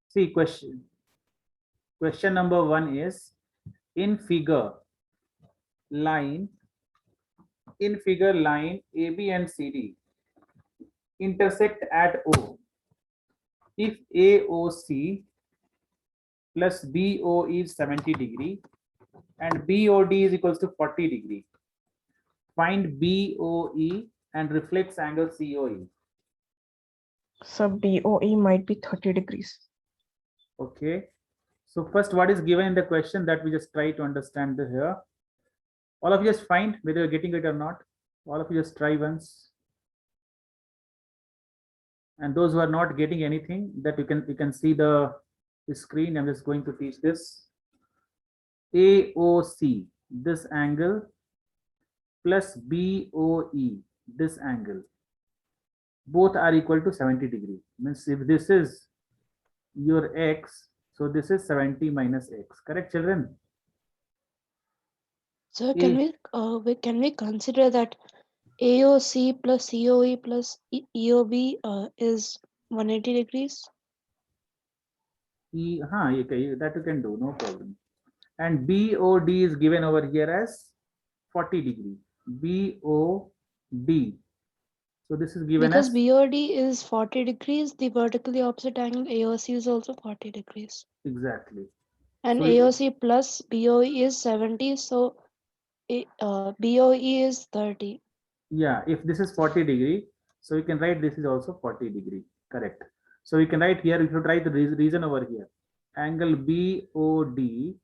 See, question number 1 is in figure line AB and CD intersect at O. If AOC plus BO is 70 degree and BOD is equals to 40 degree, find BOE and reflex angle COE. So BOE might be 30 degrees. Okay, so first what is given in the question that we just try to understand here. All of you just find whether you're getting it or not. All of you just try once. And those who are not getting anything, that you can see the screen. I'm just going to teach this. AOC, this angle, plus BOE, this angle, both are equal to 70 degree. Means if this is your X, so this is 70 minus X. Correct, children? So can we consider that AOC plus COE plus EOB is 180 degrees? Okay, that you can do, no problem. And BOD is given over here as 40 degree. BOD. So this is given Because as BOD is 40 degrees, the vertically opposite angle AOC is also 40 degrees. exactly. And So AOC plus BOE is 70, so BOE is 30. yeah, if this is 40 degree, so you can write this is also 40 degree. Correct. So we can write here, if you try the reason over here, angle BOD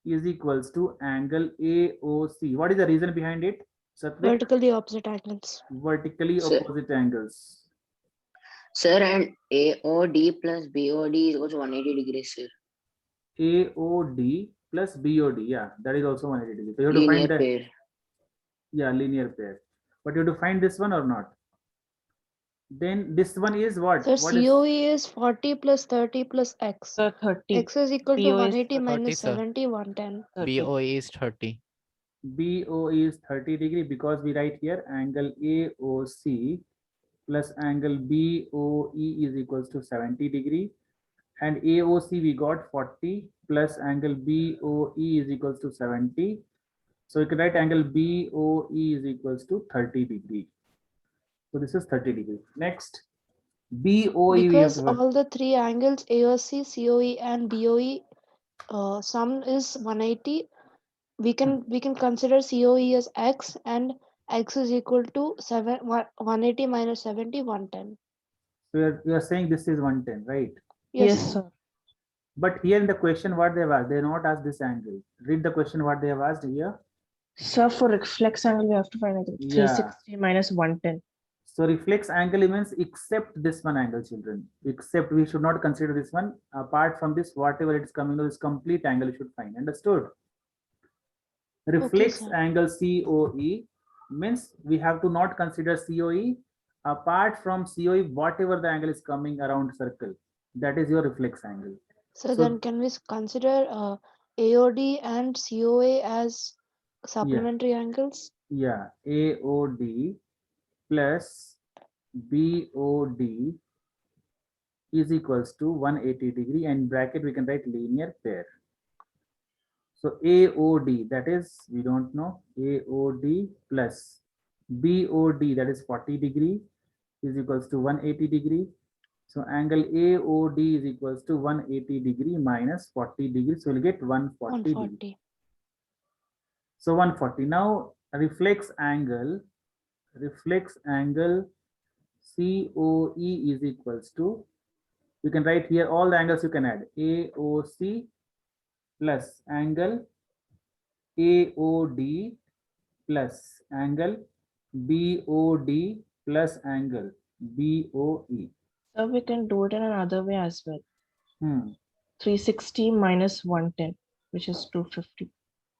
is equals to angle AOC. What is the reason behind it? Satvik? Vertically opposite angles. Vertically Sir. opposite angles. Sir, and AOD plus BOD is also 180 degrees, sir. AOD plus BOD, yeah, that is also 180 degrees. So you have to Linear find that, pair. yeah, linear pair. But you have to find this one or not. Then this one is what? So What is COE is 40 plus 30 plus X. So 30. X is equal to BO is 180 minus 30, sir. 70, 110. 30. BOE is 30. BO is 30 degree because we write here angle AOC plus angle BOE is equals to 70 degree, and AOC we got 40 plus angle BOE is equals to 70. So you can write angle BOE is equals to 30 degree. So this is 30 degree. Next, BOE we have Because to all the three angles AOC, COE, and BOE sum is 180. We can consider COE as X, and X is equal to 180 minus 70, 110. we are saying this is 110, right? Yes, Yes, sir. But here in the question what they have asked, they have not asked this angle. Read the question what they have asked here. So for reflex angle, we have to find like Yeah. 360 minus 110. So reflex angle means except this one angle, children. Except we should not consider this one. Apart from this, whatever it is coming to this complete angle you should find. Understood? Reflex sir. angle COE means we have to not consider COE. Apart from COE, whatever the angle is coming around circle, that is your reflex angle. So then can we consider AOD and COA as supplementary angles? Yeah, AOD plus BOD is equals to 180 degree, and bracket we can write linear pair. So AOD, that is we don't know, AOD plus BOD, that is 40 degree, is equals to 180 degree. So angle AOD is equals to 180 degree minus 40 degree, so we'll get 140 degree. 140. So 140. Now reflex angle COE is equals to, you can write here all the angles you can add, AOC plus angle AOD plus angle BOD plus angle BOE. So we can do it in another way as well. 360 minus 110, which is 250.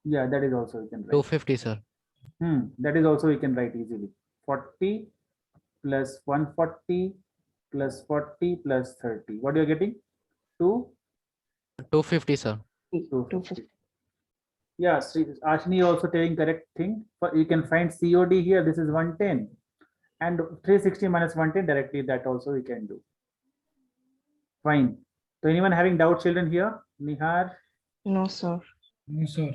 Yeah, that is also you can write. 250, sir. That is also you can write easily. 40 plus 140 plus 40 plus 30. What you are getting? 250, sir. 250. Yeah, Ashni also telling correct thing. You can find COD here. This is 110, and 360 minus 110 directly. That also we can do. Fine. So anyone having doubt, children here? Nihar, No, sir. No, sir.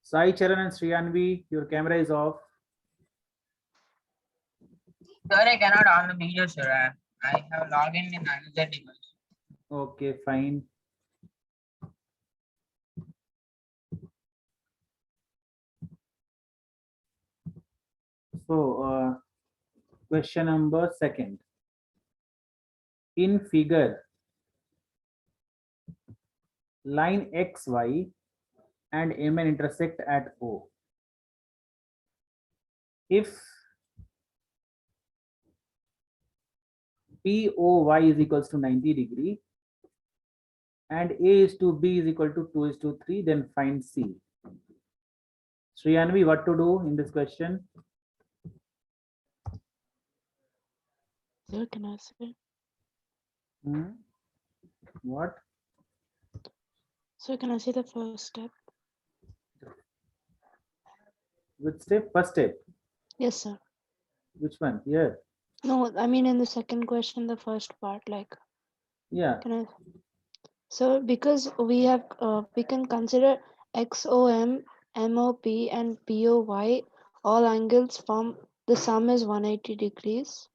Sai Charan and Sriyanvi, your camera is off. Sir, I cannot on the video, sir. I have logged in another device. Okay, fine. So, question number second. In figure, line XY and MN intersect at O. If POY is equals to 90 degree and A is to B is equal to 2 is to 3, then find C. Sriyanvi, what to do in this question? Sir, can I say? What? So can I say the first step? Which step? First step. Yes, sir. Which one? Here. No, I mean in the second question, the first part, like, Yeah. can I? So because we have, we can consider XOM, MOP, and POY, all angles from the sum is 180 degrees.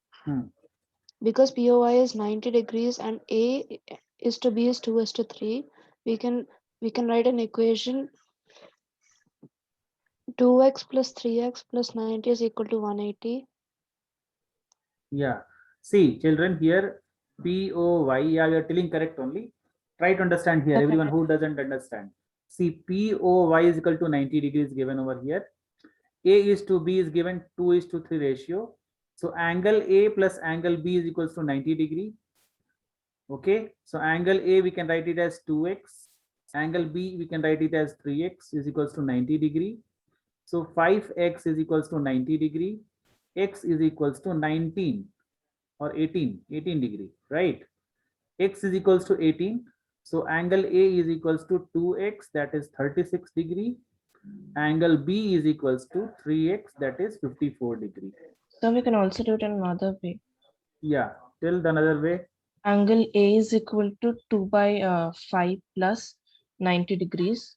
Because POY is 90 degrees and A is to B is 2 is to 3, we can write an equation 2x plus 3x plus 90 is equal to 180. Yeah. See, children, here POY, yeah, you are telling correct only. Try to understand here, Okay. everyone who doesn't understand. See, POY is equal to 90 degrees given over here. A is to B is given 2 is to 3 ratio. So angle A plus angle B is equals to 90 degree. Okay. So angle A we can write it as 2x. Angle B we can write it as 3x is equals to 90 degree. So 5x is equals to 90 degree. X is equals to 19 or 18 degree, right? X is equals to 18. So angle A is equals to 2x, that is 36 degree. Angle B is equals to 3x, that is 54 degree. So we can also do it in another way. Yeah, tell the another way. Angle A is equal to 2 by 5 plus 90 degrees.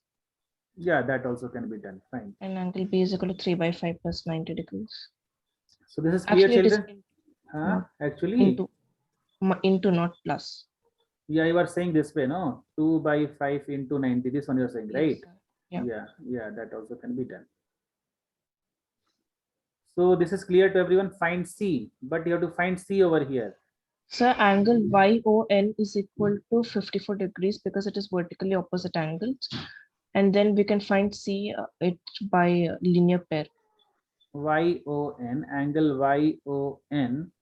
Yeah, that also can be done. Fine. And angle B is equal to 3 by 5 plus 90 degrees. So this is clear, Actually, it is children? Actually, into not plus. yeah, you are saying this way, no? 2 by 5 into 90. This one you are saying, right? Yes, sir. Yeah, that also can be done. So this is clear to everyone. Find C, but you have to find C over here. So angle YON is equal to 54 degrees because it is vertically opposite angles. And then we can find C it by linear pair. YON, angle YON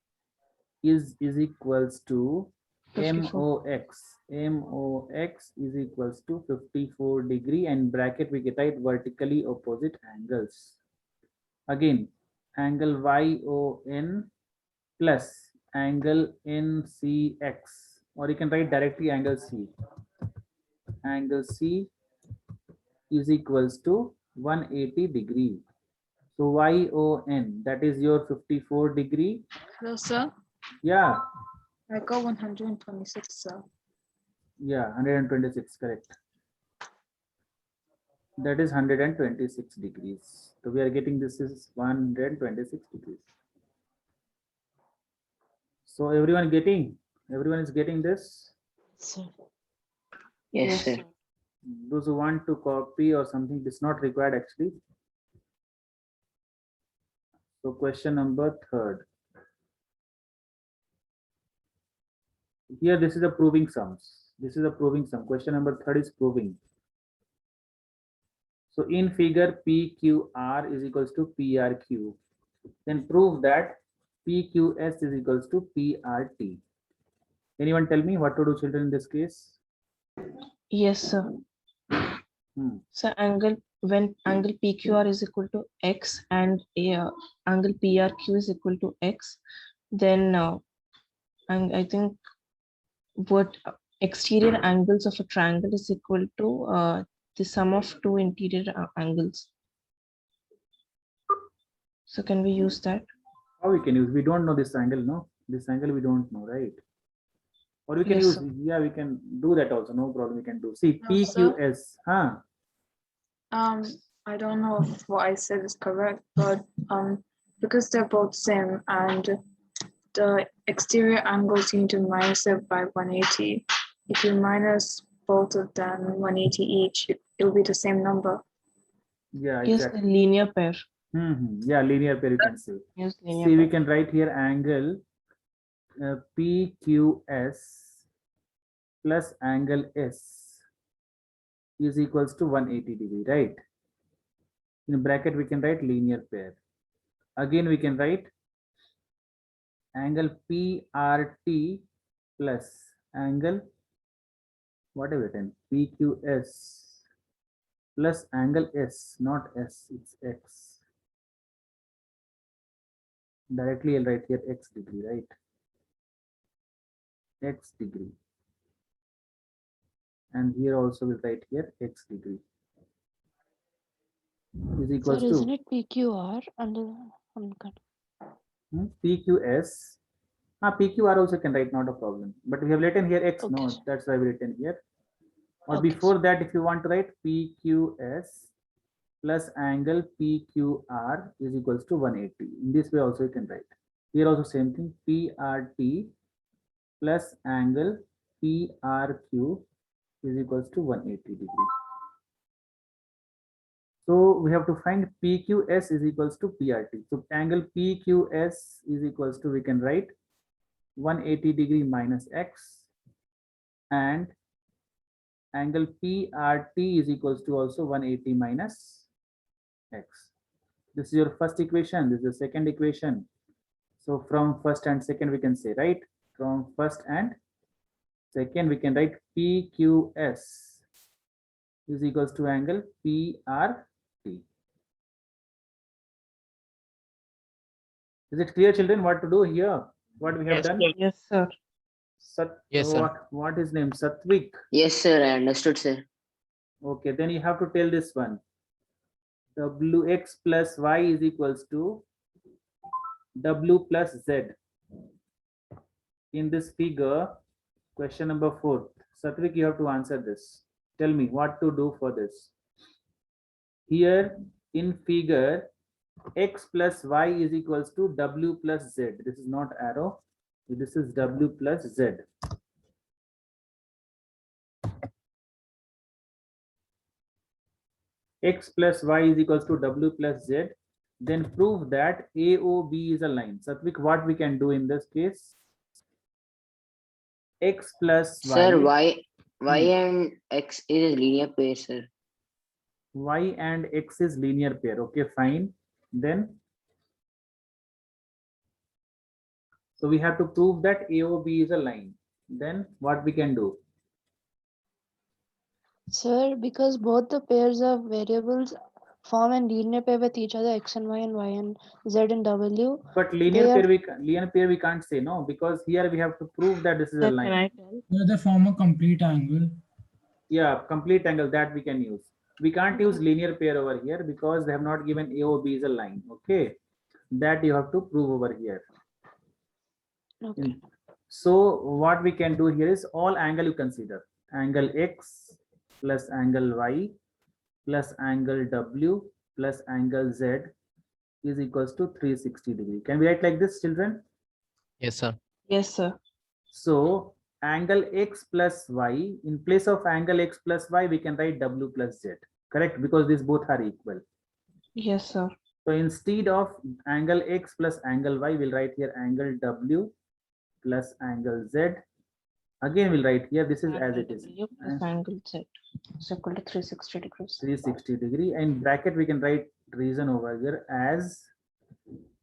is equals to 54. MOX. MOX is equals to 54 degree, and bracket we get right vertically opposite angles. Again, angle YON plus angle NCX, or you can write directly angle C. Angle C is equals to 180 degree. So YON, that is your 54 degree. Hello, sir. Yeah, I got 126, sir. yeah, 126, correct. That is 126 degrees. So we are getting this is 126 degrees. So everyone is getting this. Sir. Yes, sir. Those who want to copy or something, it's not required actually. So question number third. Here this is the proving sums. This is a proving sum. Question number third is proving. So in figure PQR is equals to PRQ. Then prove that PQS is equals to PRT. Anyone tell me what to do, children, in this case? Yes, sir. So when angle PQR is equal to X and angle PRQ is equal to X, then and I think what exterior angles of a triangle is equal to the sum of two interior angles. So can we use that? How we can use? We don't know this angle, no? This angle we don't know, right? Or we can Yes, use, sir. yeah, we can do that also. No problem. We can do. See, No, sir. PQS. Huh? I don't know if what I said is correct, but because they're both same and the exterior angle seem to minus it by 180. If you minus both of them 180 each, it'll be the same number. Yeah, Yes, the exactly. linear pair. Yeah, linear pair you can say. Yes, linear See, we pair. can write here angle PQS plus angle S is equals to 180 degree, right? In bracket, we can write linear pair. Again, we can write angle PRT plus angle, what have we written? PQS plus angle S, not S, it's X. Directly I'll write here X degree, right? X degree. And here also we'll write here X degree is Sir, equals isn't to it PQR under PQS. PQR also can write, not a problem. But we have written here X, Okay, no, sir. that's why we written here. Or Okay, before that, if you want to write PQS plus angle PQR is equals to 180. In this way also you can write. Here also same thing, PRT plus angle PRQ is equals to 180 degree. So we have to find PQS is equals to PRT. So angle PQS is equals to, we can write 180 degree minus X, and angle PRT is equals to also 180 minus X. This is your first equation. This is the second equation. So from first and second we can say, right? From first and second we can write PQS is equals to angle PRT. Is it clear, children, what to do here? What we have Yes, done? sir. Yes, sir. Yes, sir. What his name? Satvik. Yes, sir. I understood, sir. Okay, then you have to tell this one. Wx plus y is equals to w plus z. In this figure, question number 4. Satvik, you have to answer this. Tell me what to do for this. Here in figure, x plus y is equals to w plus z. This is not arrow. This is w plus z. X plus y is equals to w plus z. Then prove that AOB is a line. Satvik, what we can do in this case? X plus Sir, y. y and x is a linear pair, sir. Y and X is linear pair. Okay, fine. Then, so we have to prove that AOB is a line. Then what we can do? Sir, because both the pairs of variables form a linear pair with each other, x and y and z and w. But They are linear pair we can't say, no, because here we have to prove that this is a Sir, can line. I tell? They form a complete angle. Yeah, complete angle that we can use. We can't use linear pair over here because they have not given AOB is a line. Okay, that you have to prove over here. okay. So what we can do here is all angle you consider. Angle X plus angle Y plus angle W plus angle Z is equals to 360 degree. Can we write like this, children? Yes, sir. Yes, sir. So angle X plus Y, in place of angle X plus Y, we can write W plus Z. Correct? Because these both are equal. Yes, sir. So instead of angle X plus angle Y, we'll write here angle W plus angle Z. Again, we'll write here, this is as Angle it is. W plus angle Z is equal to 360 degrees. 360 degree, and bracket we can write reason over here as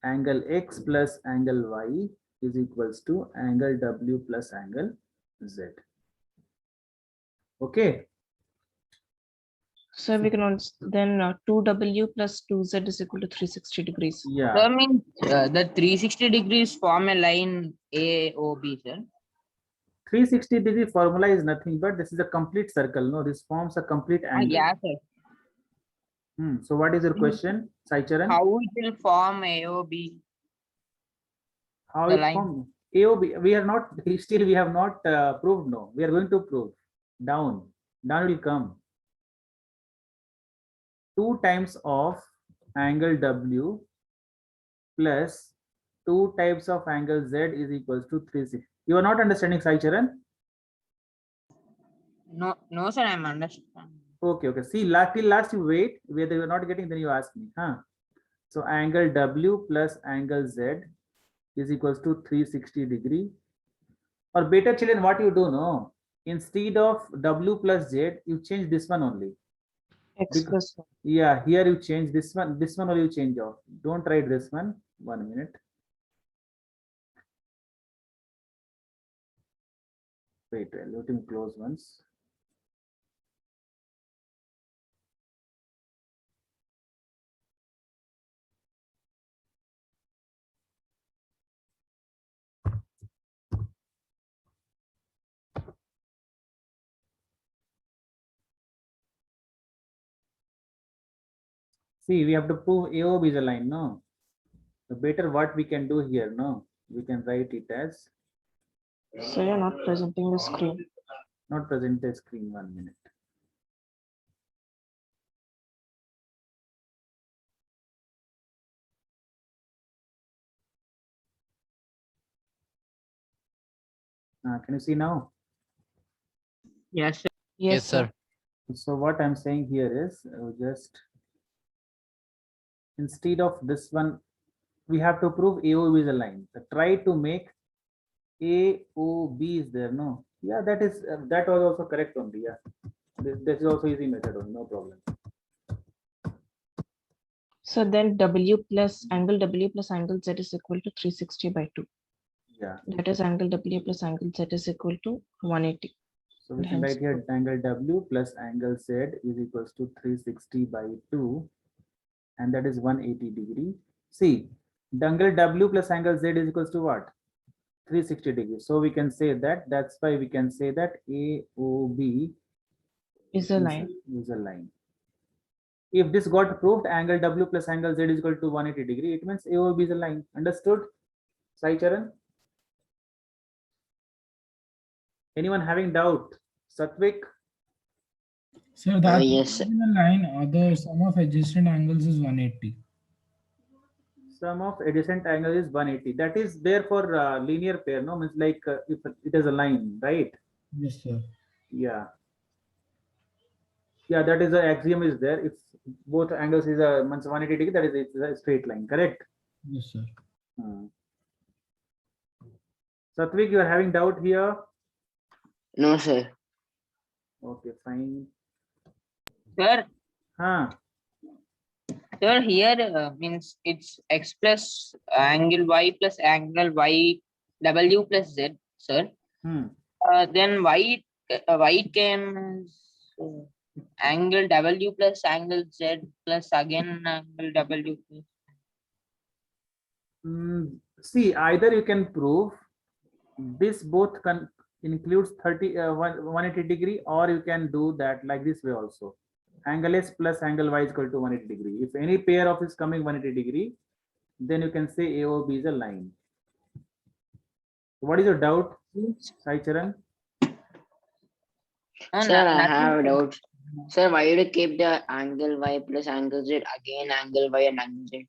angle X plus angle Y is equals to angle W plus angle Z. Okay. So we can also then 2W plus 2Z is equal to 360 degrees. Yeah. That means the 360 degrees form a line AOB, sir. 360 degree formula is nothing but this is a complete circle. No, this forms a complete angle. Yeah, sir. So what is your question, Sai Charan? How it will form AOB? How the it line? form? AOB, we are not, still we have not proved, no. We are going to prove. Down will come. 2 times of angle W plus 2 types of angle Z is equals to 360. You are not understanding, Sai Charan? No, sir, I'm understanding. Okay. See, till last you wait. Whether you are not getting, then you ask me. Huh? So angle W plus angle Z is equals to 360 degree. Or better, children, what you do, no? Instead of W plus Z, you change this one only. X plus 1. Yeah, here you change this one. This one only you change off. Don't write this one. 1 minute. Wait, let him close once. See, we have to prove AOB is a line, no? The better what we can do here, no? We can write it as So you're not presenting the screen. not present the screen. 1 minute. Can you see now? Yes, sir. Yes, sir. So what I'm saying here is just instead of this one, we have to prove AOB is a line. So try to make AOB is there, no? Yeah, that is that was also correct only. Yeah, this is also easy method only, no problem. So then W plus angle W plus angle Z is equal to 360 by 2. Yeah, That is angle W plus angle Z is equal to 180. so we can write here angle W plus angle Z is equals to 360 by 2, and that is 180 degree. See, the angle W plus angle Z is equals to what? 360 degrees. So we can say that, that's why we can say that AOB Is a line. is a line. If this got proved, angle W plus angle Z is equal to 180 degree, it means AOB is a line. Understood, Sai Charan? Anyone having doubt? Satvik? Sir, that yes, sir. in a line, the sum of adjacent angles is 180. Sum of adjacent angle is 180. That is there for linear pair, no? Means like if it is a line, right? Yes, sir. Yeah. Yeah, that is the axiom is there. If both angles is a 180 degree, that is it's a straight line, correct? Yes, sir. Satvik, you are having doubt here? No, sir. Okay, fine. Sir, Huh. sir, here means it's X plus angle Y plus angle Y W plus Z, sir. Then Y came angle W plus angle Z plus again angle W plus. See, either you can prove this both includes 180 degree, or you can do that like this way also. Angle S plus angle Y is equal to 180 degree. If any pair of is coming 180 degree, then you can say AOB is a line. What is your doubt, Sai Charan? Sir, I have a doubt. Sir, why did you keep the angle Y plus angle Z again angle Y and angle Z?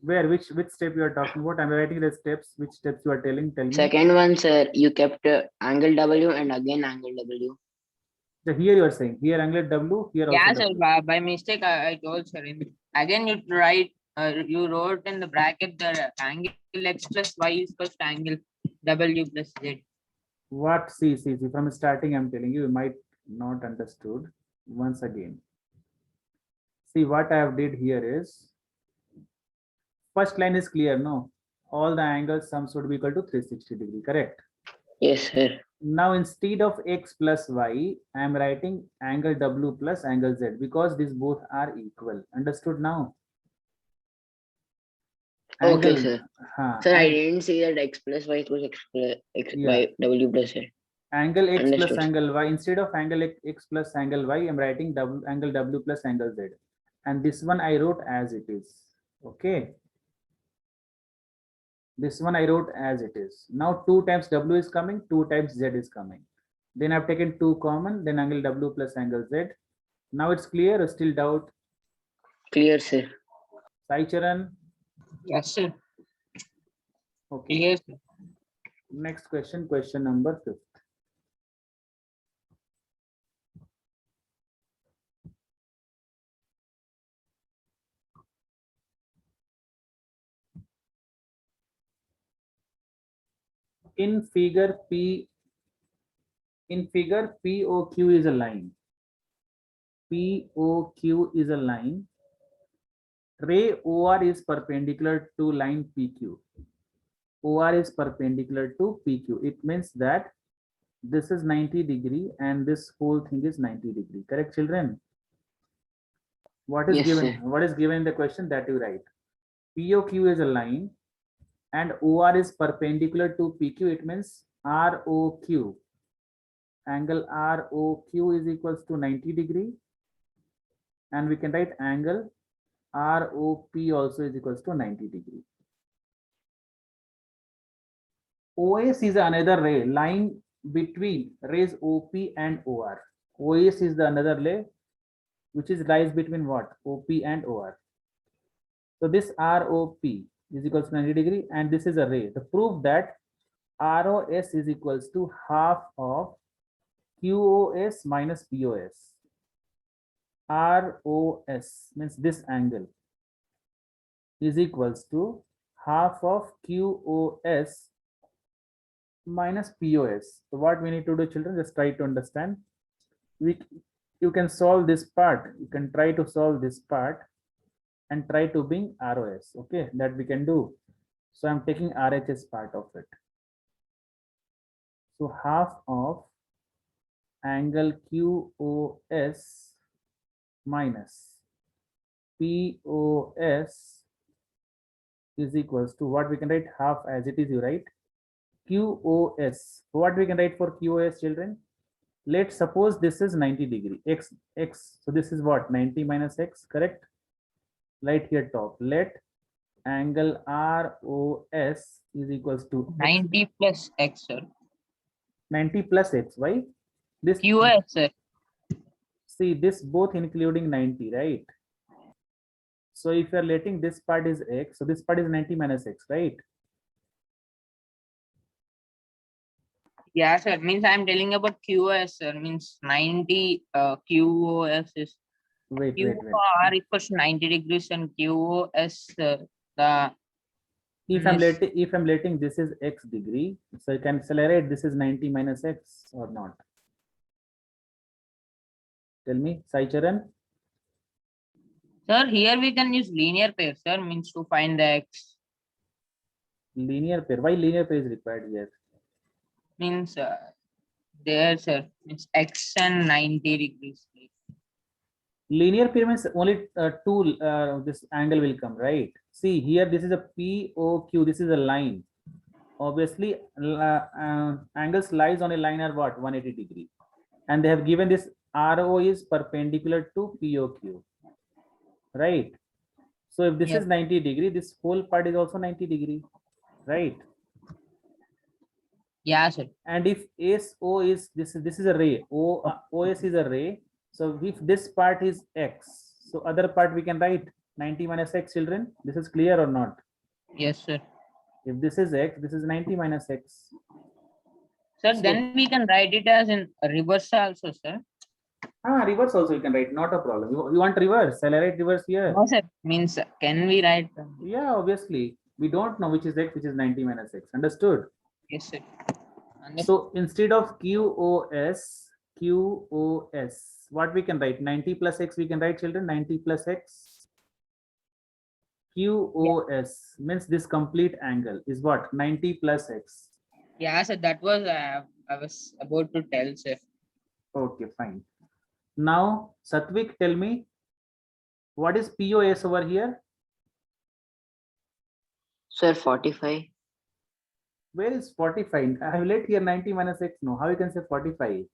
Where, which step you are talking about? I'm writing the steps. Which steps you are telling? Tell me. Second one, sir, you kept angle W and again angle W. So here you are saying here angle W, here Yeah, also sir. W. By mistake, I told sir. Again, you write. You wrote in the bracket the angle X plus Y is equals to angle W plus Z. What? See. From starting, I'm telling you, you might not understood. Once again, see what I have did here is. First line is clear, no? All the angles sum should be equal to 360 degree, correct? Yes, sir. Now instead of X plus Y, I am writing angle W plus angle Z because these both are equal. Understood now? Okay, Angle, sir. Sir, I didn't see that X plus Y equals Y W plus Z. Angle X Understood. plus angle Y, instead of angle X plus angle Y, I am writing angle W plus angle Z. And this one I wrote as it is. Okay. This one I wrote as it is. Now 2 times W is coming, 2 times Z is coming. Then I've taken 2 common, then angle W plus angle Z. Now it's clear or still doubt? Clear, sir. Sai Charan? Yes, sir. Okay. Clear, sir. Next question, question number 5. In figure POQ is a line. POQ is a line. Ray OR is perpendicular to line PQ. OR is perpendicular to PQ. It means that this is 90 degree and this whole thing is 90 degree. Correct, children? What is Yes, given? sir. What is given in the question that you write? POQ is a line and OR is perpendicular to PQ. It means ROQ. Angle ROQ is equals to 90 degree. And we can write angle ROP also is equals to 90 degree. OS is another ray lying between rays OP and OR. OS is the another ray which is lies between what? OP and OR. So this ROP is equals to 90 degree and this is a ray. The proof that ROS is equals to half of QOS minus POS. ROS means this angle is equals to half of QOS minus POS. So what we need to do, children, just try to understand. You can solve this part. You can try to solve this part and try to bring ROS. Okay, that we can do. So I'm taking RHS part of it. So half of angle QOS minus POS is equals to what we can write half as it is, you write QOS. What we can write for QOS, children? Let's suppose this is 90 degree, x. So this is what? 90 minus x, correct? Right here top. Let angle ROS is equals to 90 plus x, sir. 90 plus x. Why? This QS, sir. see this both including 90, right? So if you are letting this part is x, so this part is 90 minus x, right? Yeah, sir. Means I'm telling about QoS, sir. Means 90 QoS is Wait. QR equals to 90 degrees and QoS the If I'm letting this is x degree, so you can accelerate this is 90 minus x or not? Tell me, Sai Charan. sir, here we can use linear pair, sir, means to find the x. Linear pair. Why linear pair is required here? Means there, sir, means x and 90 degrees. Linear pair means only this angle will come, right? See here, this is a POQ. This is a line. Obviously, angles lies on a line are what? 180 degree. And they have given this RO is perpendicular to POQ. Right? So if this is 90 degree, this whole part is also 90 degree. Right? Yeah, sir. And if SO is this is a ray, OS is a ray. So if this part is x, so other part we can write 90 minus x, children. This is clear or not? Yes, sir. If this is x, this is 90 minus x. Sir, then we can write it as in reverse also, sir. Reverse also you can write, not a problem. You want reverse? Shall I write reverse here? No, sir. Means can we write? Yeah, obviously. We don't know which is x, which is 90 minus x. Understood? Yes, sir. So instead of QOS, what we can write? 90 plus x we can write, children. 90 plus x. QOS means this complete angle is what? 90 plus x. Yeah, sir. That was I was about to tell, sir. Okay, fine. Now, Satvik, tell me, what is POS over here? Sir, 45. Where is 45? I have let here 90 minus x. No, how you can say 45?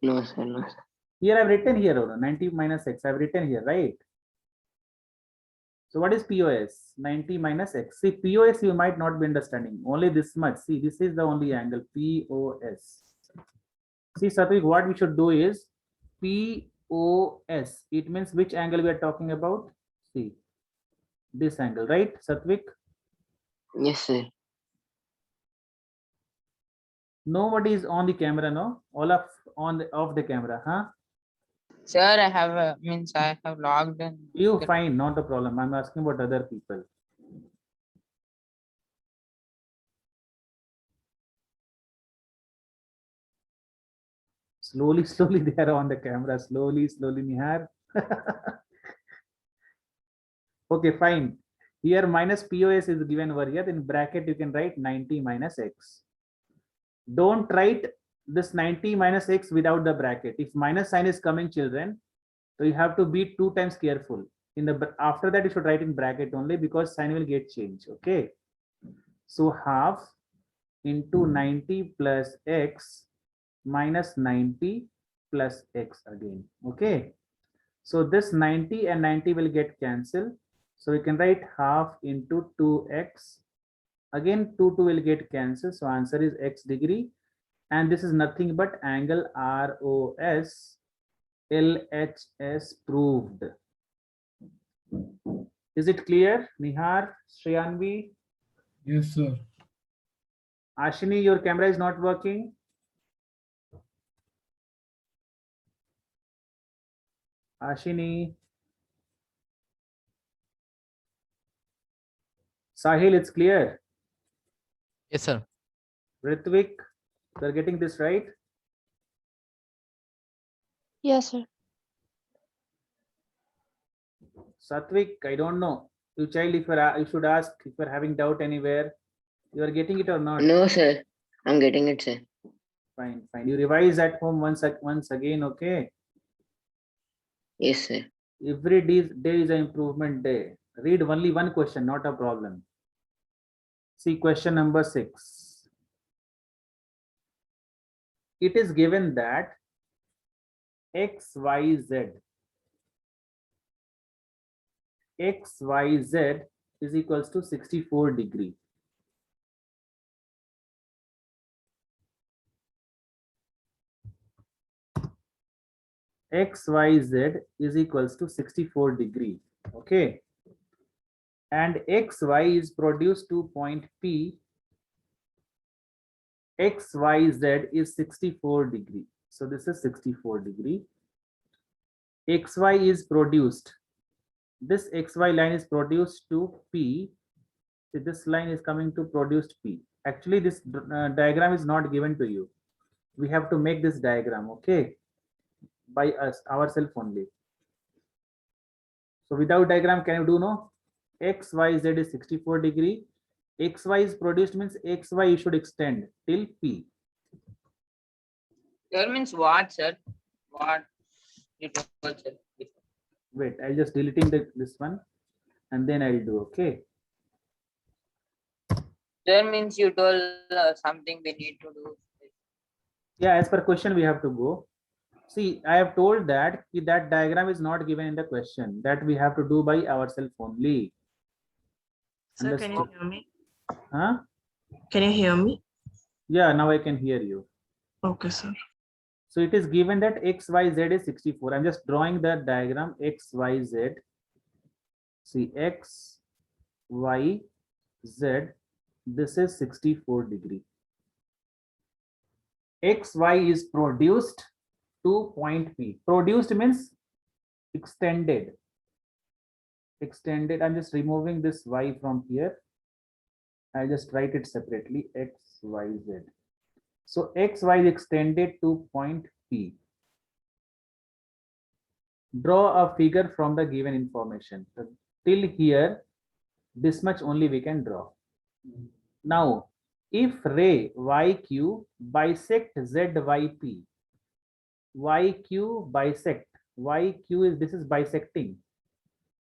No, sir, no, sir. Here I've written here 90 minus x. I've written here, right? So what is POS? 90 minus X. See, POS you might not be understanding. Only this much. See, this is the only angle, POS. See, Satvik, what we should do is POS. It means which angle we are talking about? See, this angle, right, Satvik? Yes, sir. Nobody is on the camera, no? All of on the off the camera, huh? Sir, I have I have logged in. You fine, not a problem. I'm asking about other people. Slowly, slowly they are on the camera. Slowly, slowly, Nihar. Okay, fine. Here minus POS is given over here. In bracket, you can write 90 minus X. Don't write this 90 minus X without the bracket. If minus sign is coming, children, so you have to be 2 times careful. In the after that, you should write in bracket only because sign will get changed. Okay. So half into 90 plus X minus 90 plus X again. Okay. So this 90 and 90 will get cancelled. So we can write half into 2X. Again, 2 will get cancelled. So answer is X degree. And this is nothing but angle ROS LHS proved. Is it clear? Nihar, Shreyanvi? Yes, sir. Ashini, your camera is not working. Ashini. Sahil, it's clear. Yes, sir. Ritvik, you're getting this right? Yes, sir. Satvik, I don't know. You child, if you should ask if you're having doubt anywhere. You are getting it or not? No, sir. I'm getting it, sir. Fine, fine. You revise at home once again, okay? Yes, sir. Every day is an improvement day. Read only one question, not a problem. See question number 6. It is given that XYZ is equals to 64 degree. XYZ is equals to 64 degree. Okay. And XY is produced to point P. XYZ is 64 degree. So this is 64 degree. XY is produced. This XY line is produced to P. See, this line is coming to produced P. Actually, this diagram is not given to you. We have to make this diagram, okay? By us, ourselves only. So without diagram, can you do no? XYZ is 64 degree. XY is produced means XY you should extend till P. That means what, sir? What you told, sir? Wait, I'll just deleting this one and then I'll do, okay? That means you told something we need to do. Yeah, as per question, we have to go. See, I have told that that diagram is not given in the question. That we have to do by ourselves only. Sir, can you Understood? hear me? Huh? Can you hear me? Yeah, now I can hear you. Okay, sir. So it is given that XYZ is 64. I'm just drawing the diagram XYZ. See, X, Y, Z. This is 64 degree. XY is produced to point P. Produced means extended. Extended. I'm just removing this Y from here. I'll just write it separately. X, Y, Z. So XY is extended to point P. Draw a figure from the given information. So till here, this much only we can draw. Now, if ray YQ bisect ZYP, YQ bisect, YQ is, this is bisecting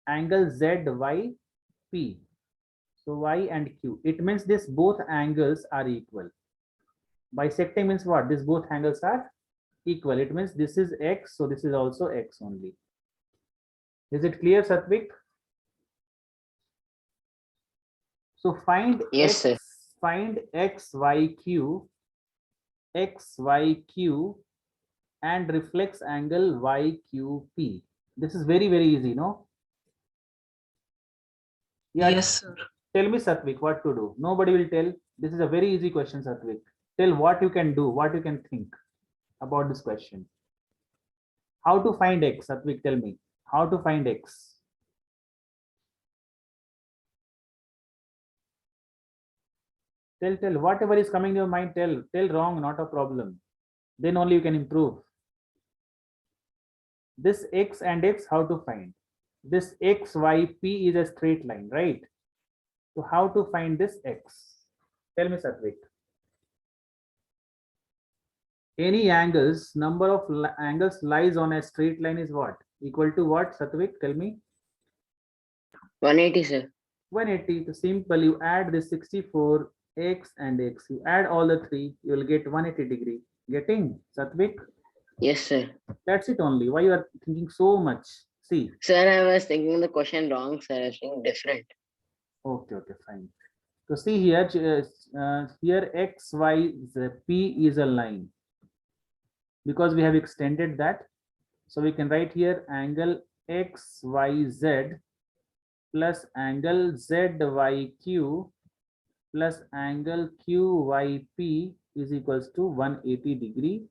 angle ZYP. So Y and Q, it means this both angles are equal. Bisecting means what? These both angles are equal. It means this is X, so this is also X only. Is it clear, Satvik? So find Yes, x, sir. find xyq and reflex angle YQP. This is very, very easy, no? Yeah, Yes, sir. tell me, Satvik, what to do. Nobody will tell. This is a very easy question, Satvik. Tell what you can do, what you can think about this question. How to find x, Satvik, tell me. How to find x? Tell, whatever is coming to your mind, tell wrong, not a problem. Then only you can improve. This x and x, how to find? This XYP is a straight line, right? So how to find this x? Tell me, Satvik. Any angles, number of angles lies on a straight line is what? Equal to what, Satvik? Tell me. 180, sir. 180. So simple, you add this 64, x and x. You add all the three, you will get 180 degree. Getting, Satvik? Yes, sir. That's it only. Why you are thinking so much? See. Sir, I was thinking the question wrong, sir. I was thinking different. Okay, fine. So see here, here x, y, z, p is a line. Because we have extended that, so we can write here angle XYZ plus angle ZYQ plus angle QYP is equals to 180 degree,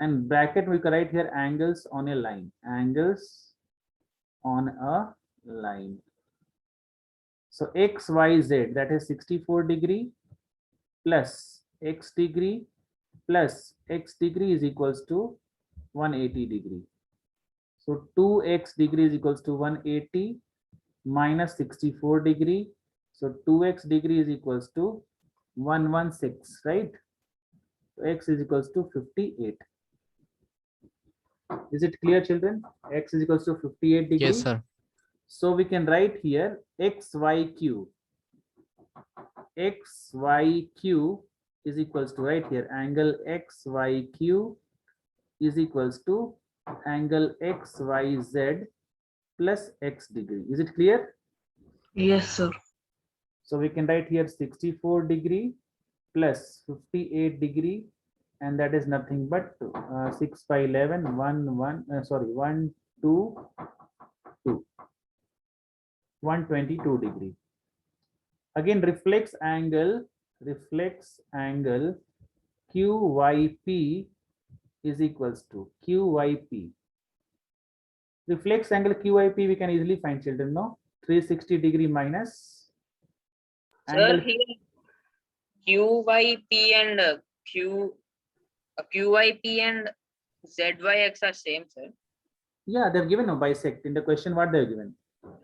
and bracket we can write here angles on a line, angles on a line. So XYZ, that is 64 degree plus x degree plus x degree is equals to 180 degree. So 2x degree is equals to 180 minus 64 degree. So 2x degree is equals to 116, right? So x is equals to 58. Is it clear, children? X is equals to 58 degree. Yes, sir. So we can write here XYQ. XYQ is equals to, right here, angle XYQ is equals to angle XYZ plus x degree. Is it clear? Yes, sir. So we can write here 64 degree plus 58 degree, and that is nothing but 6 by 11, 1, 2, 122 degree. Again, reflex angle QYP is equals to QYP. Reflex angle QYP we can easily find, children, no? 360 degree minus Sir, here QYP and QYP and ZYX are same, sir. Yeah, they've given a bisect in the question. What they've given?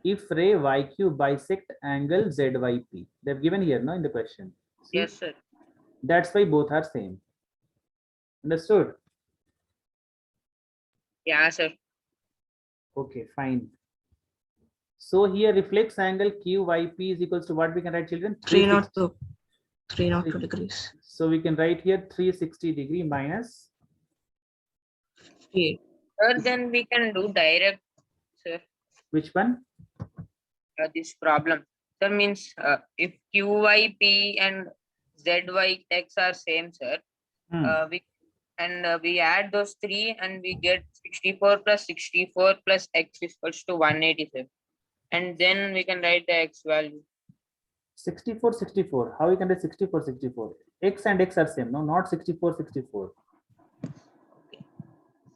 If ray YQ bisect angle ZYP, they've given here, no, in the question. See? Yes, sir. That's why both are same. Understood? Yeah, sir. Okay, fine. So here reflex angle QYP is equals to what we can write, children? 302. 302 degrees. So we can write here 360 degree minus. 58. Sir, then we can do direct, sir. Which one? This problem. Sir, means if QYP and ZYX are same, sir, we add those three and we get 64 plus 64 plus x is equals to 180, sir. And then we can write the x value. 64, 64. How we can write 64, 64? X and x are same, no, not 64, 64.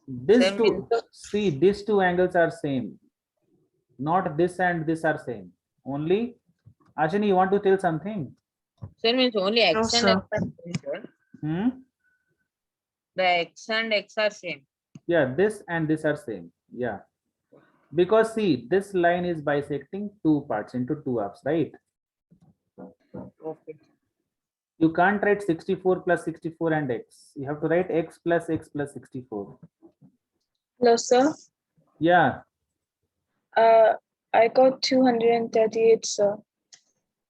This Same two, see, these two angles are same. Not this and this are same. Only, Ashini, you want to tell something? Sir, means only x No, and sir. x are same, sir. The x and x are same. Yeah, this and this are same. Yeah. Because see, this line is bisecting two parts into two halves, right? Okay. You can't write 64 plus 64 and x. You have to write x plus 64. Hello, sir. Yeah, I got 238, sir.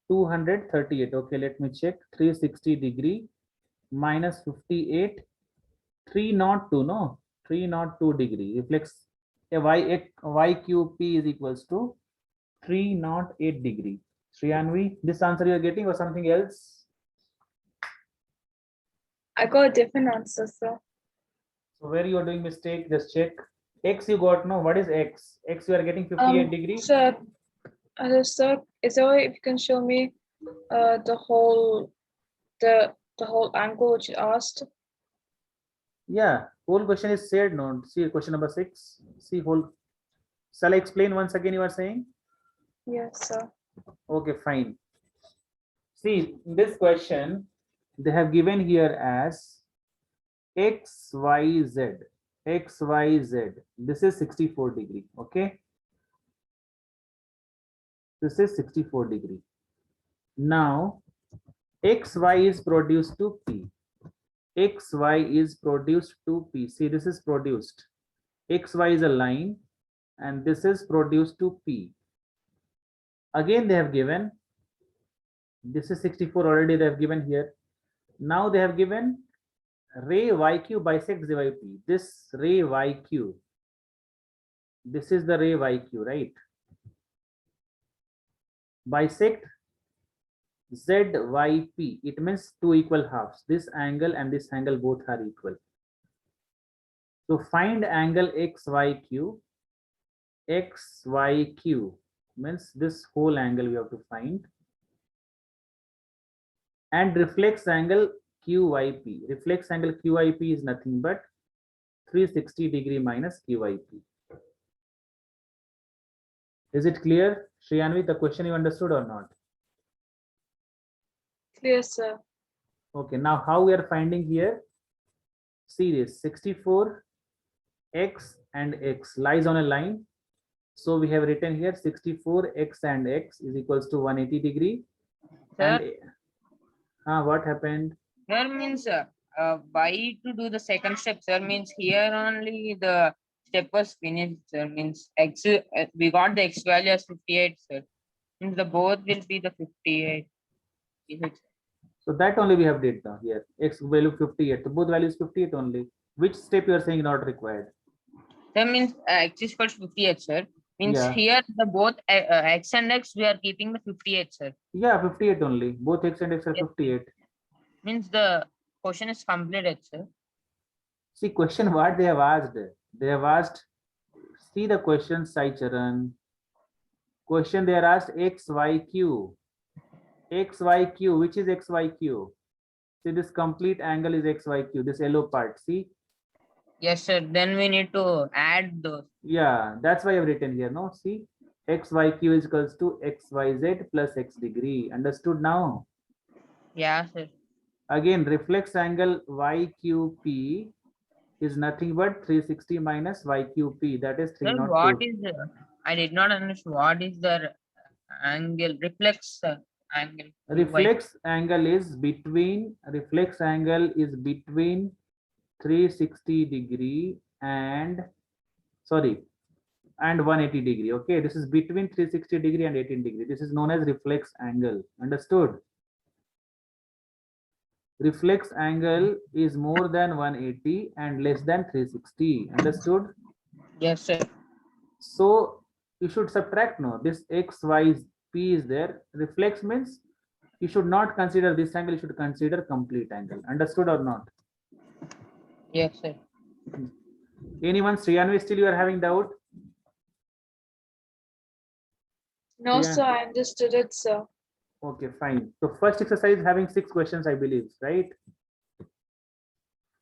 238. Okay, let me check. 360 degree minus 58. 302, no? 302 degree. Reflex a YQP is equals to 308 degree. Shriyanvi, this answer you are getting or something else? I got a different answer, sir. So where you are doing mistake, just check. X you got, no, what is X? X you are getting 58 degrees. Sir, sir, is there a way if you can show me the whole angle which you asked? Yeah, whole question is said, no, see question number 6, see whole. Shall I explain once again you are saying? Yes, sir. Okay, fine. See, this question, they have given here as X, Y, Z. X, Y, Z. This is 64 degree, okay? This is 64 degree. Now, XY is produced to P. XY is produced to P. See, this is produced. XY is a line and this is produced to P. Again, they have given, this is 64 already they have given here. Now they have given ray YQ bisects ZYP. This ray YQ, this is the ray YQ, right? Bisect ZYP, it means two equal halves. This angle and this angle both are equal. So find angle XYQ. XYQ means this whole angle we have to find. And reflex angle QYP. Reflex angle QYP is nothing but 360 degree minus QYP. Is it clear, Shriyanvi, the question you understood or not? Clear, sir. Okay, now how we are finding here? See this 64, X and X lies on a line. So we have written here 64 X and X is equals to 180 degree. Sir, And what happened? here means why to do the second step, sir, means here only the step was finished, sir, means X, we got the X value as 58, sir. Means the both will be the 58. Is it? So that only we have did now here. X value 58. So both values 58 only. Which step you are saying not required? That means X is equal to 58, sir. Means Yeah. here the both X and X we are keeping the 58, sir. Yeah, 58 only. Both X and X are 58. Means the question is completed, sir. See, question what they have asked. They have asked, see the question, Sai Charan. Question they are asked XYQ. XYQ, which is XYQ? See, this complete angle is XYQ, this yellow part, see? Yes, sir. Then we need to add those. Yeah, that's why I've written here, no? See, XYQ is equals to XYZ plus X degree. Understood now? Yeah, sir. Again, reflex angle YQP is nothing but 360 minus YQP, that is Sir, 302. what is I did not understand what is the angle, reflex angle? Reflex angle is between 360 degree and 180 degree. Okay, this is between 360 degree and 18 degree. This is known as reflex angle. Understood? Reflex angle is more than 180 and less than 360. Understood? Yes, sir. So you should subtract, no, this X, Y, P is there. Reflex means you should not consider this angle, you should consider complete angle. Understood or not? Yes, sir. Anyone, Shriyanvi, still you are having doubt? No, Yeah. sir, I understood it, sir. Okay, fine. So first exercise having 6 questions, I believe, right?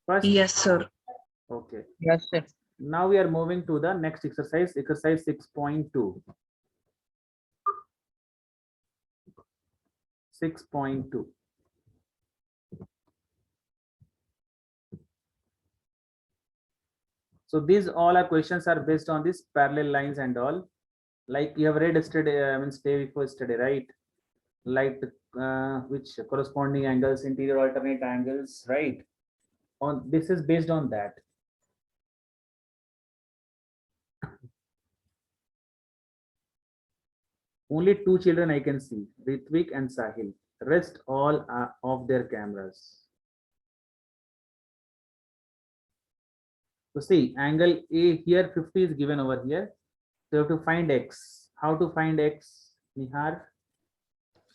First, Yes, sir. okay. Yes, sir. Now we are moving to the next exercise, exercise 6.2. 6.2. So these all our questions are based on these parallel lines and all. Like you have read yesterday, I mean, day before yesterday, right? Like which corresponding angles, interior alternate angles, right? On this is based on that. Only 2 children I can see, Ritvik and Sahil. Rest all are off their cameras. So see, angle A here 50 is given over here. So you have to find X. How to find X, Nihar?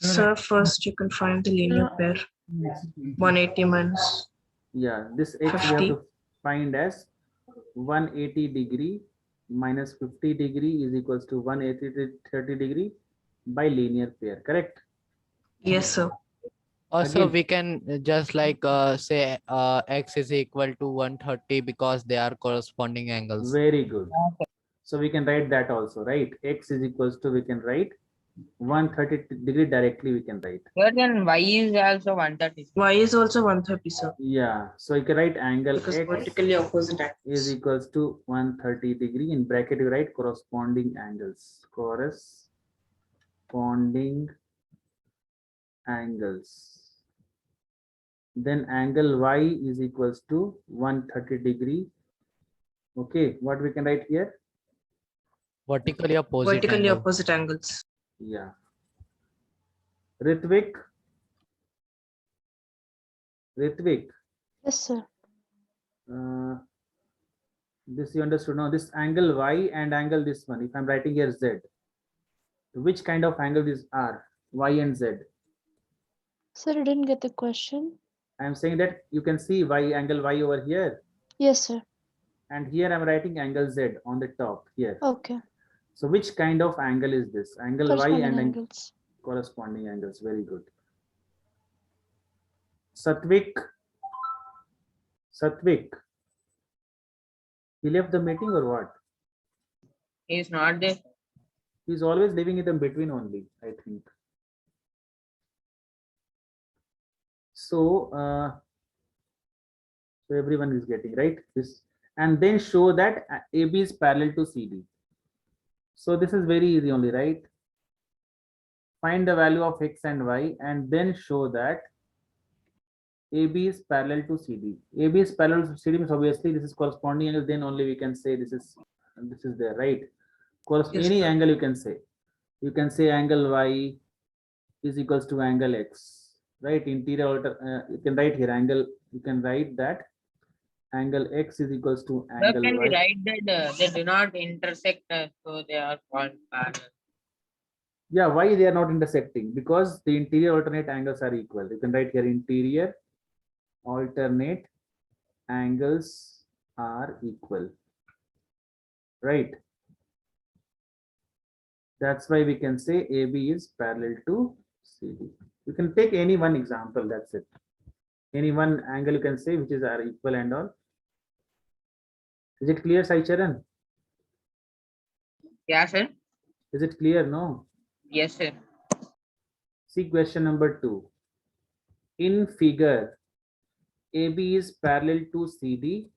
Sir, first you can find the linear pair. 180 minus Yeah, this x we have 50. to find as 180 degree minus 50 degree is equals to 180 to 30 degree by linear pair, correct? Yes, sir. Also, Again. we can just like say x is equal to 130 because they are corresponding angles. Very good. So we can write that also, right? X is equals to, we can write 130 degree directly, we can write. Sir, then y is also 130. Y is also 130, sir. Yeah, so you can write angle Because X vertically opposite is angles. equals to 130 degree. In bracket, you write corresponding angles. Corresponding angles. Then angle Y is equals to 130 degree. Okay, what we can write here? Vertically opposite Vertically angle. opposite angles. Yeah. Ritvik. Yes, sir. This you understood now. This angle Y and angle this one. If I'm writing here Z, which kind of angle these are? Y and Z. Sir, I didn't get the question. I'm saying that you can see angle Y over here, Yes, sir. and here I'm writing angle Z on the top here. Okay. So which kind of angle is this? Angle Y Corresponding and angles. corresponding angles. Very good. Satvik. He left the meeting or what? He is not there. He's always living in the between only, I think. So, so everyone is getting right this, and then show that AB is parallel to CD. So this is very easy only, right? Find the value of X and Y and then show that AB is parallel to CD. AB is parallel to CD means obviously this is corresponding angle, then only we can say this is there, right? Yes, Any sir. angle you can say. You can say angle Y is equals to angle X, right? Interior you can write here angle, you can write that angle X is equals to Sir, angle can we Y. write that they do not intersect, so they are called parallel? Yeah, why they are not intersecting? Because the interior alternate angles are equal. You can write here interior alternate angles are equal, right? That's why we can say AB is parallel to CD. You can take any one example, that's it. Any one angle you can say which is are equal and all. Is it clear, Sai Charan? Yeah, sir. Is it clear? No? Yes, sir. See question number 2. In figure, AB is parallel to CD.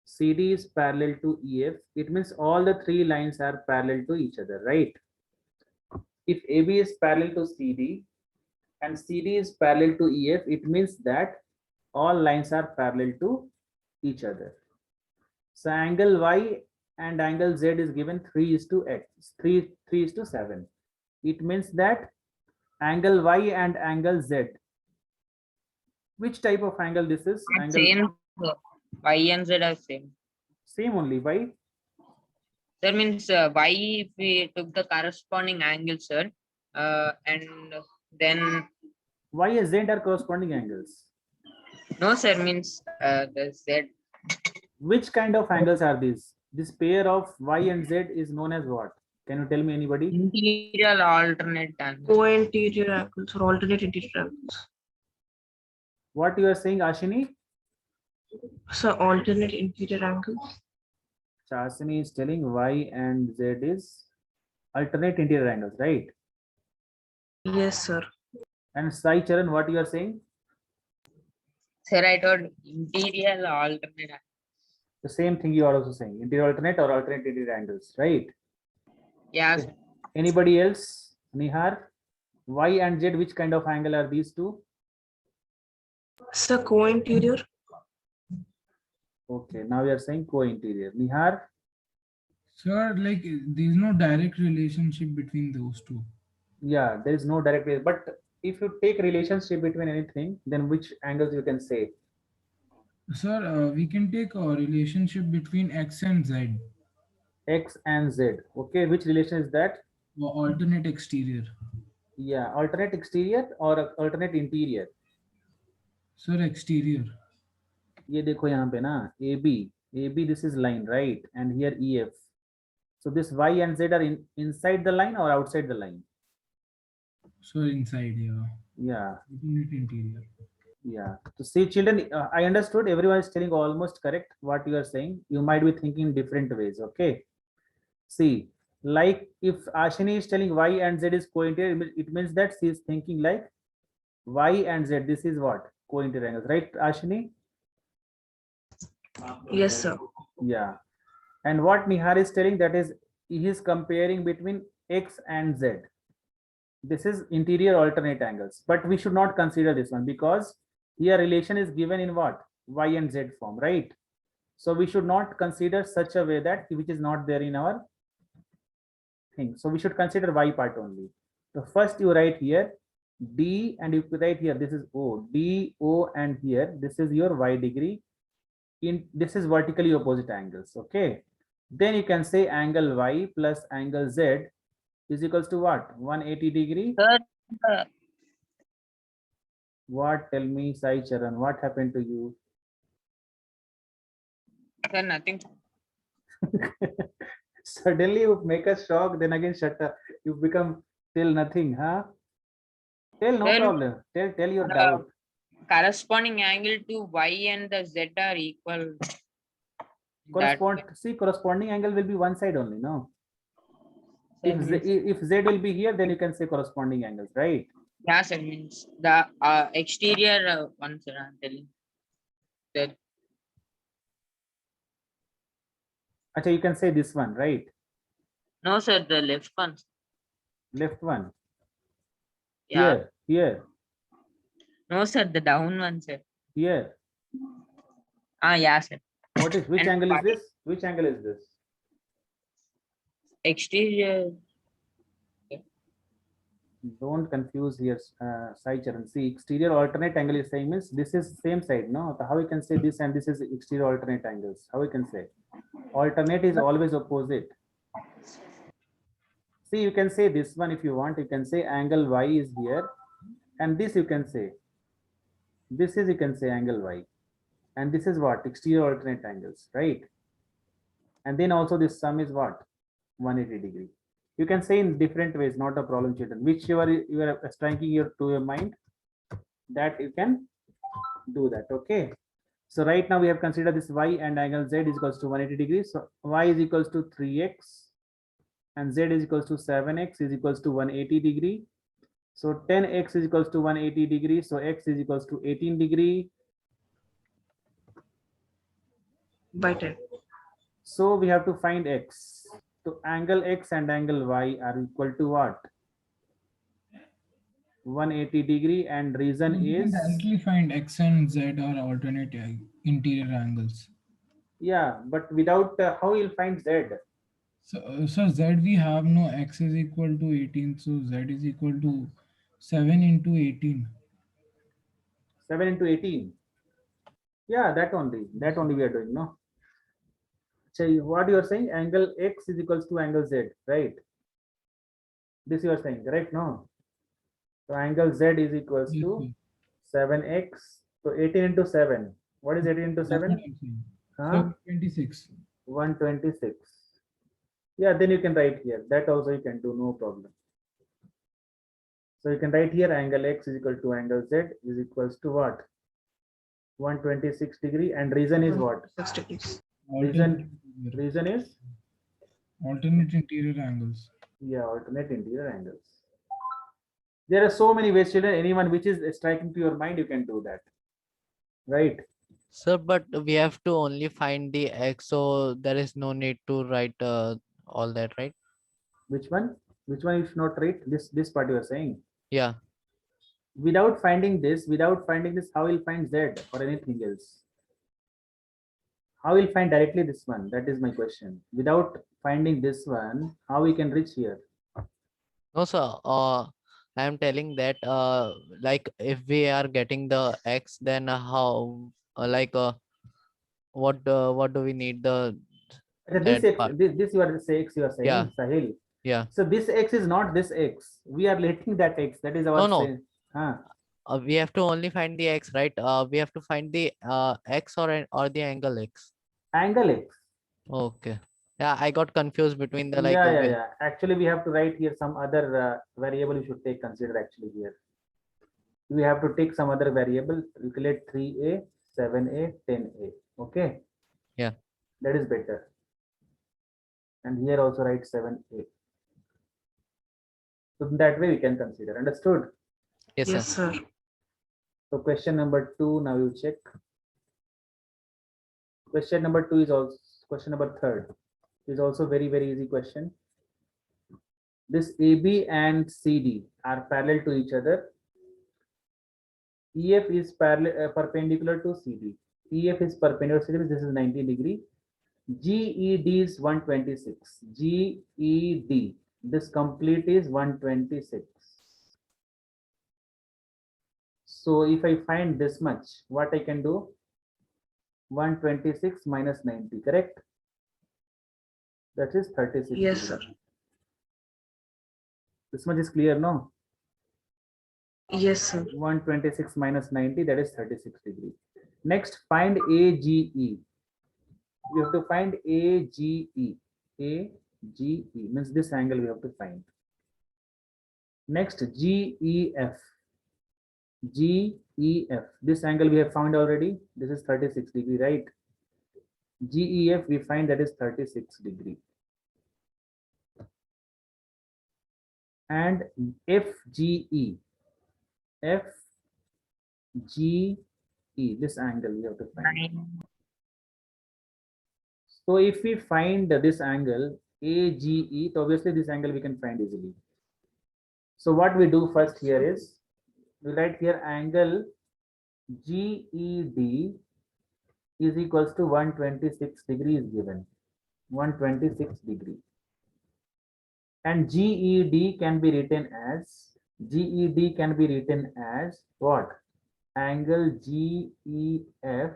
CD is parallel to EF. It means all the three lines are parallel to each other, right? If AB is parallel to CD and CD is parallel to EF, it means that all lines are parallel to each other. So angle Y and angle Z is given 3:7. It means that angle Y and angle Z. Which type of angle this is? Angle Same. Sir. Y and Z are same. same only. Why? That means y, if we took the corresponding angle, sir, and then Y and Z are corresponding angles. no, sir, means the Z. Which kind of angles are these? This pair of Y and Z is known as what? Can you tell me, anybody? Interior alternate angle. Co-interior angles or alternate interior angles. What you are saying, Ashini? So alternate interior angles. Ashini is telling Y and Z is alternate interior angles, right? Yes, sir. And Sai Charan, what you are saying? Sir, I told interior alternate. The same thing you are also saying. Interior alternate or alternate interior angles, right? Yeah. Okay. Anybody else? Nihar? Y and Z, which kind of angle are these two? So co-interior. Okay, now we are saying co-interior. Nihar? Sir, like there is no direct relationship between those two. Yeah, there is no direct, but if you take relationship between anything, then which angles you can say? Sir, we can take a relationship between X and Z. X and Z. Okay, which relation is that? Alternate exterior. Yeah, alternate exterior or alternate interior. Sir, exterior. ये देखो यहाँ पे ना AB this is line, right? And here EF. So this Y and Z are inside the line or outside the line? So inside, yeah. Yeah. Alternate interior. Yeah. So see, children, I understood everyone is telling almost correct what you are saying. You might be thinking different ways. Okay. See, like if Ashini is telling Y and Z is co-interior, it means that she is thinking like Y and Z. This is what? Co-interior angles, right, Ashini? Yes, sir. Yeah. And what Nihar is telling, that is he is comparing between X and Z. This is interior alternate angles, but we should not consider this one because here relation is given in what? Y and Z form, right? So we should not consider such a way that which is not there in our thing. So we should consider Y part only. So first you write here D and you write here, this is O, D, O, and here, this is your Y degree. This is vertically opposite angles, okay? Then you can say angle Y plus angle Z is equals to what? 180 degree. Sir, What? Tell me, Sai Charan, what happened to you? sir, nothing. Suddenly you make us shock, then again shut up. You become till nothing, huh? Tell, no Sir, problem. Tell your doubt. Corresponding angle to Y and the Z are equal. See, corresponding angle will be one side only, no? That means- If Z will be here, then you can say corresponding angles, right? Yeah, sir, means the exterior one, sir, I'm telling. That Actually, you can say this one, right? no, sir, the left one. Left one. Yeah. Here, No, sir, the down one, sir. here. Yeah, sir. Which And angle is part- this? Which angle is this? Exterior. Don't confuse here, Sai Charan. See, exterior alternate angle is saying means this is same side, no? So how we can say this and this is exterior alternate angles? How we can say? Alternate is always opposite. See, you can say this one if you want. You can say angle Y is here, and this you can say. This is, you can say, angle Y, and this is what? Exterior alternate angles, right? And then also this sum is what? 180 degree. You can say in different ways, not a problem, children. Whichever you are striking to your mind, that you can do that. Okay. So right now we have considered this Y and angle Z is equals to 180 degrees. So Y is equals to 3x and Z is equals to 7x is equals to 180 degree. So 10x is equals to 180 degree. So x is equals to 18 degree. By 10. So we have to find x. So angle x and angle y are equal to what? 180 degree, and reason You is, can directly find X and Z are alternate interior angles. yeah, but without how you'll find z? So Z we have no X is equal to 18, so Z is equal to 7 into 18. 7 into 18. Yeah, that only we are doing, no? So what you are saying, angle x is equals to angle z, right? This you are saying, correct? No. So angle z is equals Yes, to sir. 7x. So 18 into 7. What is 18 into That's what 7? I'm saying. Huh? So 26. 126. Yeah, then you can write here. That also you can do, no problem. So you can write here angle x is equal to angle z is equals to what? 126 degree, and reason is what? 6 degrees. Reason is, Alternate interior angles. yeah, alternate interior angles. There are so many ways, children. Anyone which is striking to your mind, you can do that, right? Sir, but we have to only find the X, so there is no need to write all that, right? Which one you should not write? This part you are saying. Yeah. Without finding this, how will find z or anything else? How will find directly this one? That is my question. Without finding this one, how we can reach here? No, sir. I am telling that like if we are getting the X, then how what do we need the This that x, part? this you are saying, Yeah. Sahil. Yeah. So this x is not this x. We are letting that x. That is our No. say. Huh. We have to only find the x, right? We have to find the x or the angle x. Angle x. Okay. Yeah, I got confused between the like. Yeah. Actually, we have to write here some other variable you should take consider actually here. We have to take some other variable, calculate 3a, 7a, 10a. Okay. Yeah. That is better. And here also write 7a. So that way we can consider. Understood? Yes, sir. So question number 2, now you check. Question number 2 is also question number 3rd is also very easy question. This AB and CD are parallel to each other. EF is perpendicular to CD. EF is perpendicular to CD, this is 90 degree. GED is 126. GED, this complete is 126. So if I find this much, what I can do? 126 minus 90, correct? That is 36. Yes, degree. sir. This much is clear, no? Yes, sir. 126 minus 90, that is 36 degree. Next, find AGE. We have to find AGE. AGE means this angle we have to find. Next, GEF. GEF. This angle we have found already. This is 36 degree, right? GEF we find that is 36 degree. And FGE. FGE. This angle we have to find. So if we find this angle AGE, so obviously this angle we can find easily. So what we do first here is we write here angle GED is equals to 126 degree is given. 126 degree. And GED can be written as what? Angle GEF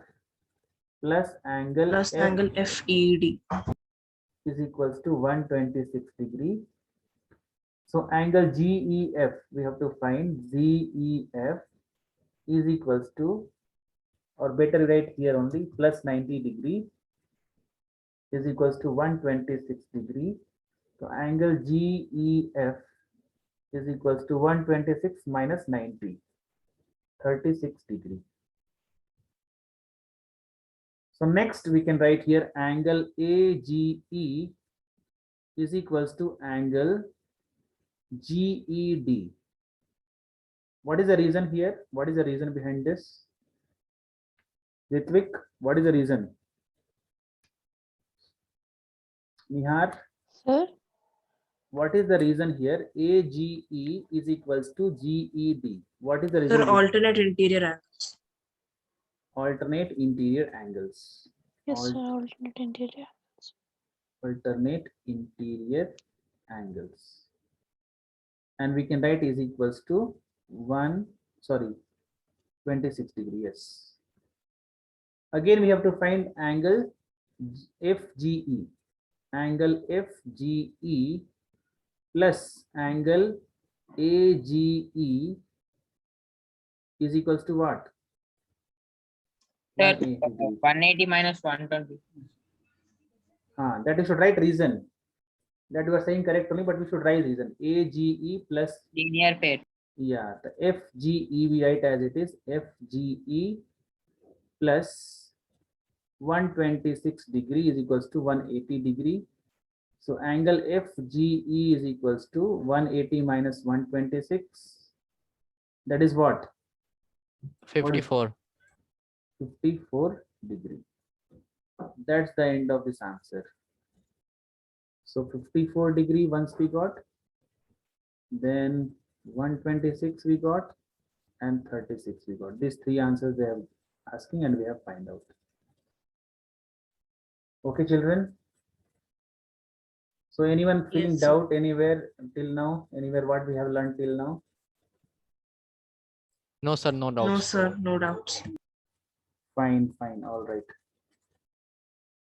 plus angle Plus F angle FED. is equals to 126 degree. So angle GEF we have to find GEF is equals to, or better write here only, plus 90 degree is equals to 126 degree. So angle GEF is equals to 126 minus 90, 36 degree. So next we can write here angle AGE is equals to angle GED. What is the reason here? What is the reason behind this? Ritvik, what is the reason? Nihar? Sir, What is the reason here? AGE is equals to GED. What is the reason? Sir, alternate interior angles. Alternate interior angles. yes, sir, alternate interior. Alternate interior angles. And we can write is equals to 26 degree. Yes. Again, we have to find angle FGE. Angle FGE plus angle AGE is equals to what? Sir, 180 degree. 180 minus 120. That we should write reason. That you are saying correct only, but we should write reason. AGE plus Linear pair. Yeah, the FGE we write as it is FGE plus 126 degree is equals to 180 degree. So angle FGE is equals to 180 minus 126. That is what? 54. 54 degree. That's the end of this answer. So 54 degree once we got, then 126 we got, and 36 we got. These three answers they are asking and we have find out. Okay, children. So anyone feeling Yes, sir. doubt anywhere till now? Anywhere what we have learned till now? No, sir, no doubts. No, sir, no doubts. Fine, all right.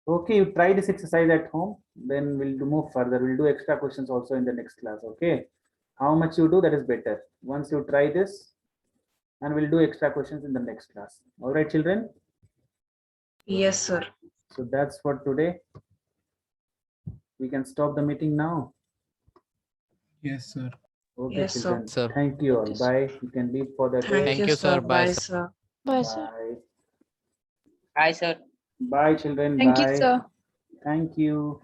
Okay, you try this exercise at home, then we'll move further. We'll do extra questions also in the next class. Okay, how much you do, that is better. Once you try this, and we'll do extra questions in the next class. All right, children. Yes, sir. So that's for today. We can stop the meeting now. Yes, sir. Okay, Yes, sir. children. Sir. Thank you all. Okay, sir. Bye. You can leave for the day. Thank you, sir. Bye, Bye, sir. sir. Bye, sir. Bye. Hi, sir. Bye, children. Thank you, Bye. sir. Thank you.